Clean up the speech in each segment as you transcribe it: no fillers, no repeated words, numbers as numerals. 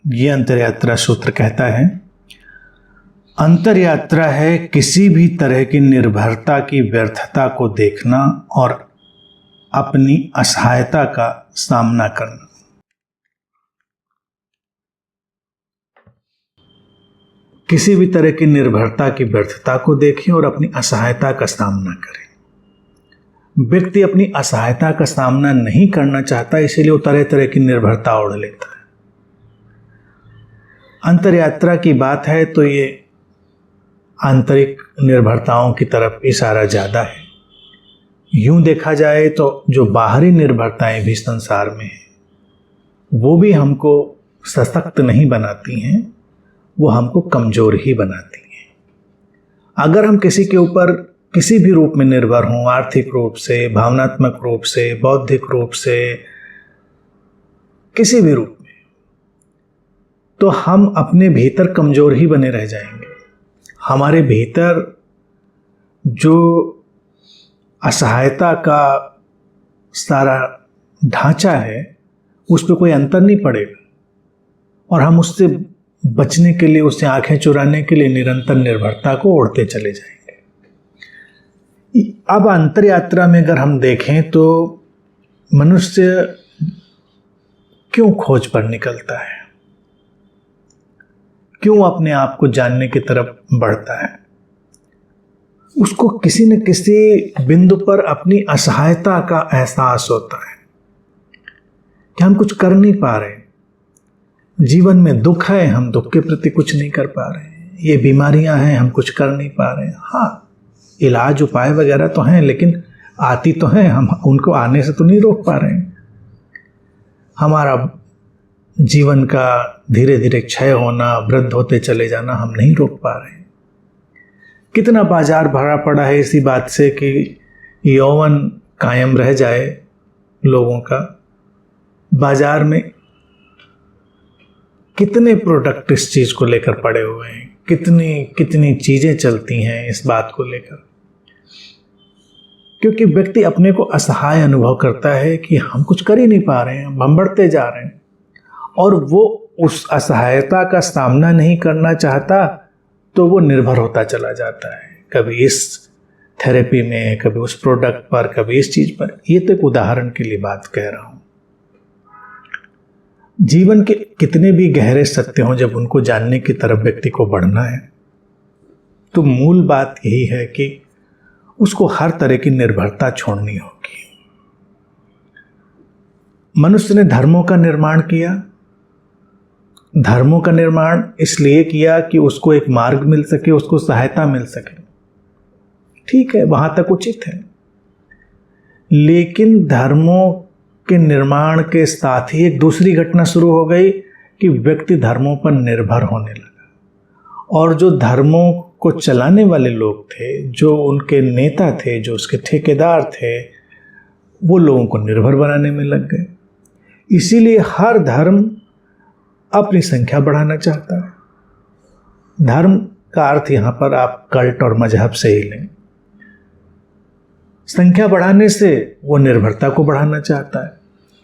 ये अंतरयात्रा सूत्र कहता है, अंतरयात्रा है किसी भी तरह की निर्भरता की व्यर्थता को देखना और अपनी असहायता का सामना करना। किसी भी तरह की निर्भरता की व्यर्थता को देखें और अपनी असहायता का सामना करें। व्यक्ति अपनी असहायता का सामना नहीं करना चाहता, इसीलिए वो तरह तरह की निर्भरता ओढ़ लेता है। अंतरयात्रा की बात है तो ये आंतरिक निर्भरताओं की तरफ इशारा ज़्यादा है। यूं देखा जाए तो जो बाहरी निर्भरताएं भी संसार में हैं, वो भी हमको सशक्त नहीं बनाती हैं, वो हमको कमज़ोर ही बनाती हैं। अगर हम किसी के ऊपर किसी भी रूप में निर्भर हों, आर्थिक रूप से, भावनात्मक रूप से, बौद्धिक रूप से, किसी भी रूप में, तो हम अपने भीतर कमज़ोर ही बने रह जाएंगे। हमारे भीतर जो असहायता का सारा ढांचा है उस पर कोई अंतर नहीं पड़ेगा और हम उससे बचने के लिए, उससे आंखें चुराने के लिए निरंतर निर्भरता को ओढ़ते चले जाएंगे। अब अंतरयात्रा में अगर हम देखें तो मनुष्य क्यों खोज पर निकलता है, क्यों अपने आप को जानने की तरफ बढ़ता है? उसको किसी न किसी बिंदु पर अपनी असहायता का एहसास होता है कि हम कुछ कर नहीं पा रहे, जीवन में दुख है, हम दुख के प्रति कुछ नहीं कर पा रहे, ये बीमारियां हैं, हम कुछ कर नहीं पा रहे। हाँ, इलाज उपाय वगैरह तो हैं, लेकिन आती तो हैं, हम उनको आने से तो नहीं रोक पा रहे। हमारा जीवन का धीरे धीरे क्षय होना, वृद्ध होते चले जाना हम नहीं रोक पा रहे। कितना बाजार भरा पड़ा है इसी बात से कि यौवन कायम रह जाए लोगों का। बाजार में कितने प्रोडक्ट इस चीज़ को लेकर पड़े हुए हैं, कितनी कितनी चीज़ें चलती हैं इस बात को लेकर, क्योंकि व्यक्ति अपने को असहाय अनुभव करता है कि हम कुछ कर ही नहीं पा रहे हैं, हम बढ़ते जा रहे हैं, और वो उस असहायता का सामना नहीं करना चाहता तो वो निर्भर होता चला जाता है, कभी इस थेरेपी में, कभी उस प्रोडक्ट पर, कभी इस चीज़ पर। ये तो एक उदाहरण के लिए बात कह रहा हूँ। जीवन के कितने भी गहरे सत्य हों, जब उनको जानने की तरफ व्यक्ति को बढ़ना है तो मूल बात यही है कि उसको हर तरह की निर्भरता छोड़नी होगी। मनुष्य ने धर्मों का निर्माण किया। धर्मों का निर्माण इसलिए किया कि उसको एक मार्ग मिल सके, उसको सहायता मिल सके। ठीक है, वहां तक उचित है, लेकिन धर्मों के निर्माण के साथ ही एक दूसरी घटना शुरू हो गई कि व्यक्ति धर्मों पर निर्भर होने लगा, और जो धर्मों को चलाने वाले लोग थे, जो उनके नेता थे, जो उसके ठेकेदार थे, वो लोगों को निर्भर बनाने में लग गए। इसीलिए हर धर्म अपनी संख्या बढ़ाना चाहता है। धर्म का अर्थ यहाँ पर आप कल्ट और मजहब से ही लें। संख्या बढ़ाने से वो निर्भरता को बढ़ाना चाहता है।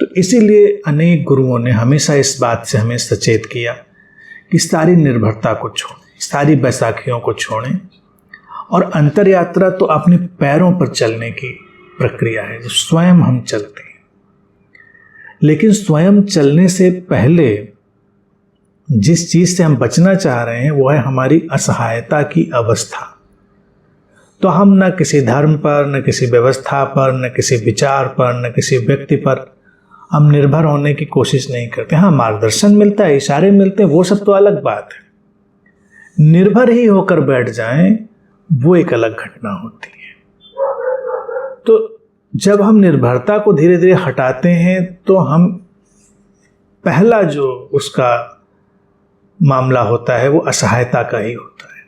तो इसीलिए अनेक गुरुओं ने हमेशा इस बात से हमें सचेत किया कि सारी निर्भरता को छोड़ें, सारी बैसाखियों को छोड़ें, और अंतरयात्रा तो अपने पैरों पर चलने की प्रक्रिया है, जो स्वयं हम चलते हैं। लेकिन स्वयं चलने से पहले जिस चीज से हम बचना चाह रहे हैं वो है हमारी असहायता की अवस्था। तो हम न किसी धर्म पर, न किसी व्यवस्था पर, न किसी विचार पर, न किसी व्यक्ति पर हम निर्भर होने की कोशिश नहीं करते। हाँ, मार्गदर्शन मिलता है, इशारे मिलते हैं, वो सब तो अलग बात है। निर्भर ही होकर बैठ जाएं, वो एक अलग घटना होती है। तो जब हम निर्भरता को धीरे धीरे हटाते हैं तो हम पहला जो उसका मामला होता है वो असहायता का ही होता है।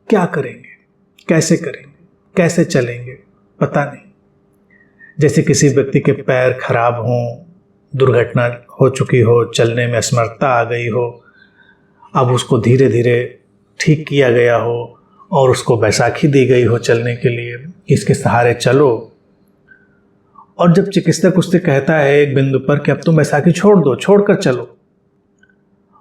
क्या करेंगे, कैसे करेंगे, कैसे चलेंगे, पता नहीं। जैसे किसी व्यक्ति के पैर खराब हों, दुर्घटना हो चुकी हो, चलने में असमर्थता आ गई हो, अब उसको धीरे धीरे ठीक किया गया हो और उसको बैसाखी दी गई हो चलने के लिए, इसके सहारे चलो। और जब चिकित्सक उससे कहता है एक बिंदु पर कि अब तुम बैसाखी छोड़ दो, छोड़कर चलो,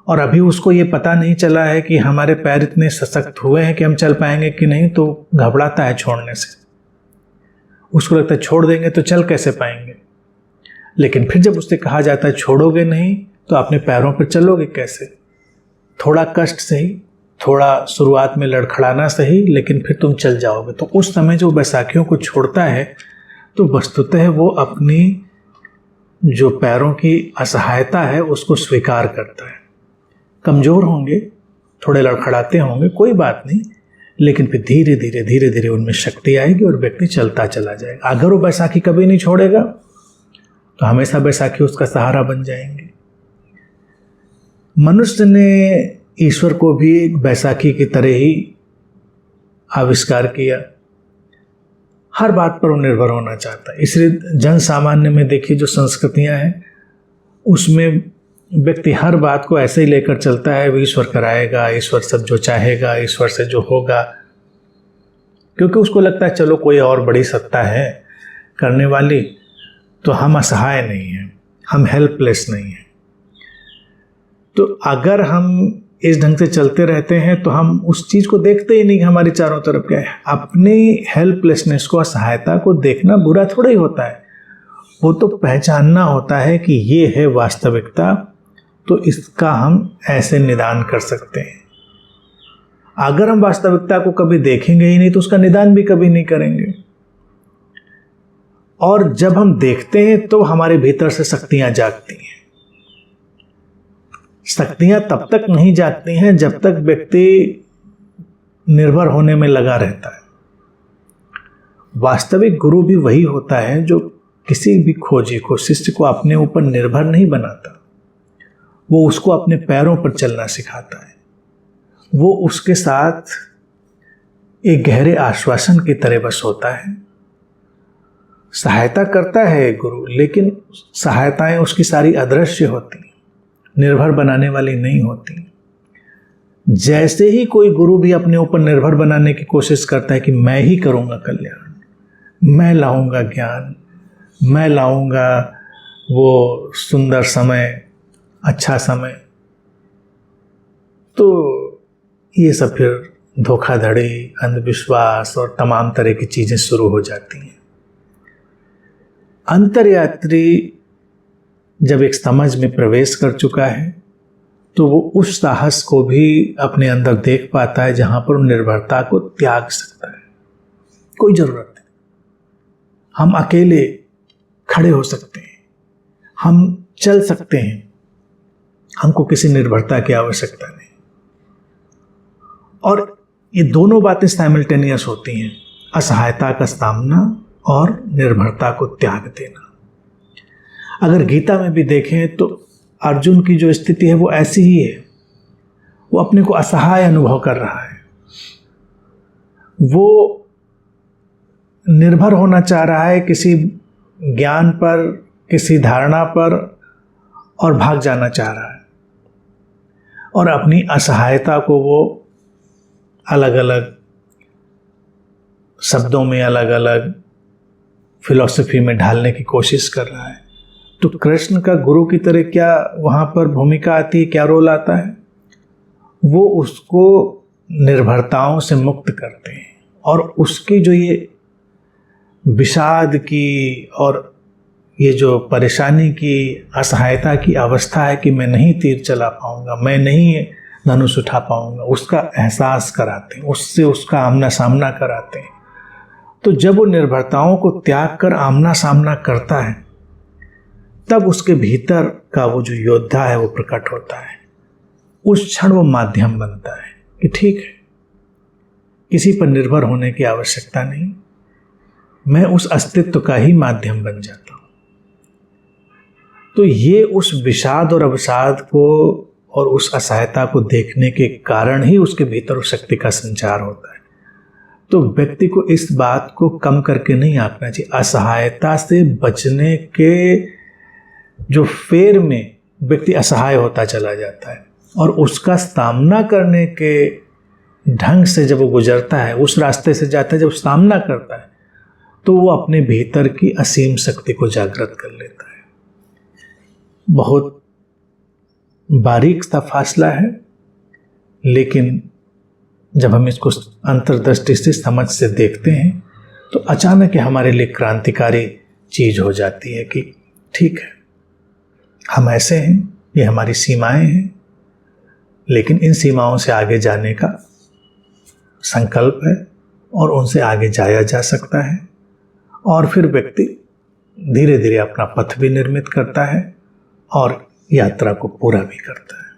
और अभी उसको ये पता नहीं चला है कि हमारे पैर इतने सशक्त हुए हैं कि हम चल पाएंगे कि नहीं, तो घबराता है छोड़ने से। उसको लगता है छोड़ देंगे तो चल कैसे पाएंगे। लेकिन फिर जब उससे कहा जाता है छोड़ोगे नहीं तो अपने पैरों पर चलोगे कैसे। थोड़ा कष्ट सही, थोड़ा शुरुआत में लड़खड़ाना सही, लेकिन फिर तुम चल जाओगे। तो उस समय जो बैसाखियों को छोड़ता है तो वस्तुतः वो अपनी जो पैरों की असहायता है उसको स्वीकार करता है। कमज़ोर होंगे, थोड़े लड़खड़ाते होंगे, कोई बात नहीं, लेकिन फिर धीरे धीरे धीरे धीरे उनमें शक्ति आएगी और व्यक्ति चलता चला जाएगा। अगर वो बैसाखी कभी नहीं छोड़ेगा तो हमेशा बैसाखी उसका सहारा बन जाएंगे। मनुष्य ने ईश्वर को भी एक बैसाखी की तरह ही आविष्कार किया। हर बात पर वो निर्भर होना चाहता है। इसलिए जन सामान्य में देखिए जो संस्कृतियां हैं उसमें व्यक्ति हर बात को ऐसे ही लेकर चलता है, वो ईश्वर कराएगा, ईश्वर सब जो चाहेगा, ईश्वर से जो होगा, क्योंकि उसको लगता है चलो कोई और बड़ी सत्ता है करने वाली, तो हम असहाय नहीं हैं, हम हेल्पलेस नहीं हैं। तो अगर हम इस ढंग से चलते रहते हैं तो हम उस चीज़ को देखते ही नहीं कि हमारी चारों तरफ क्या है। अपनी हेल्पलेसनेस को, असहायता को देखना बुरा थोड़ा ही होता है, वो तो पहचानना होता है कि ये है वास्तविकता, तो इसका हम ऐसे निदान कर सकते हैं। अगर हम वास्तविकता को कभी देखेंगे ही नहीं तो उसका निदान भी कभी नहीं करेंगे। और जब हम देखते हैं तो हमारे भीतर से शक्तियां जागती हैं। शक्तियां तब तक नहीं जागती हैं जब तक व्यक्ति निर्भर होने में लगा रहता है। वास्तविक गुरु भी वही होता है जो किसी भी खोजी को, शिष्य को अपने ऊपर निर्भर नहीं बनाता, वो उसको अपने पैरों पर चलना सिखाता है। वो उसके साथ एक गहरे आश्वासन की तरह बस होता है। सहायता करता है गुरु, लेकिन सहायताएं उसकी सारी अदृश्य होती हैं, निर्भर बनाने वाली नहीं होती। जैसे ही कोई गुरु भी अपने ऊपर निर्भर बनाने की कोशिश करता है कि मैं ही करूँगा कल्याण, मैं लाऊंगा ज्ञान, मैं लाऊंगा वो सुंदर समय, अच्छा समय, तो ये सब फिर धोखाधड़ी, अंधविश्वास और तमाम तरह की चीज़ें शुरू हो जाती हैं। अंतर्यात्री जब एक समझ में प्रवेश कर चुका है तो वो उस साहस को भी अपने अंदर देख पाता है जहां पर निर्भरता को त्याग सकता है। कोई जरूरत नहीं, हम अकेले खड़े हो सकते हैं, हम चल सकते हैं, हमको किसी निर्भरता की आवश्यकता नहीं। और ये दोनों बातें साइमल्टेनियस होती हैं, असहायता का सामना और निर्भरता को त्याग देना। अगर गीता में भी देखें तो अर्जुन की जो स्थिति है वो ऐसी ही है। वो अपने को असहाय अनुभव कर रहा है, वो निर्भर होना चाह रहा है किसी ज्ञान पर, किसी धारणा पर, और भाग जाना चाह रहा है। और अपनी असहायता को वो अलग अलग शब्दों में, अलग अलग फिलॉसफी में ढालने की कोशिश कर रहा है। तो कृष्ण का गुरु की तरह क्या वहाँ पर भूमिका आती है, क्या रोल आता है? वो उसको निर्भरताओं से मुक्त करते हैं और उसकी जो ये विषाद की और ये जो परेशानी की, असहायता की अवस्था है कि मैं नहीं तीर चला पाऊंगा, मैं नहीं धनुष उठा पाऊंगा, उसका एहसास कराते हैं, उससे उसका आमना सामना कराते हैं। तो जब वो निर्भरताओं को त्याग कर आमना सामना करता है तब उसके भीतर का वो जो योद्धा है वो प्रकट होता है। उस क्षण वो माध्यम बनता है कि ठीक है, किसी पर निर्भर होने की आवश्यकता नहीं, मैं उस अस्तित्व का ही माध्यम बन जाता हूं। तो ये उस विषाद और अवसाद को और उस असहायता को देखने के कारण ही उसके भीतर उस शक्ति का संचार होता है। तो व्यक्ति को इस बात को कम करके नहीं आंकना चाहिए। असहायता से बचने के जो फेर में व्यक्ति असहाय होता चला जाता है और उसका सामना करने के ढंग से जब वो गुजरता है, उस रास्ते से जाता है, जब सामना करता है तो वो अपने भीतर की असीम शक्ति को जागृत कर लेता है। बहुत बारीक सा फासला है, लेकिन जब हम इसको अंतर्दृष्टि से समझ से देखते हैं तो अचानक ही हमारे लिए क्रांतिकारी चीज हो जाती है कि ठीक है, हम ऐसे हैं, ये हमारी सीमाएं हैं, लेकिन इन सीमाओं से आगे जाने का संकल्प है और उनसे आगे जाया जा सकता है। और फिर व्यक्ति धीरे धीरे अपना पथ भी निर्मित करता है और यात्रा को पूरा भी करता है।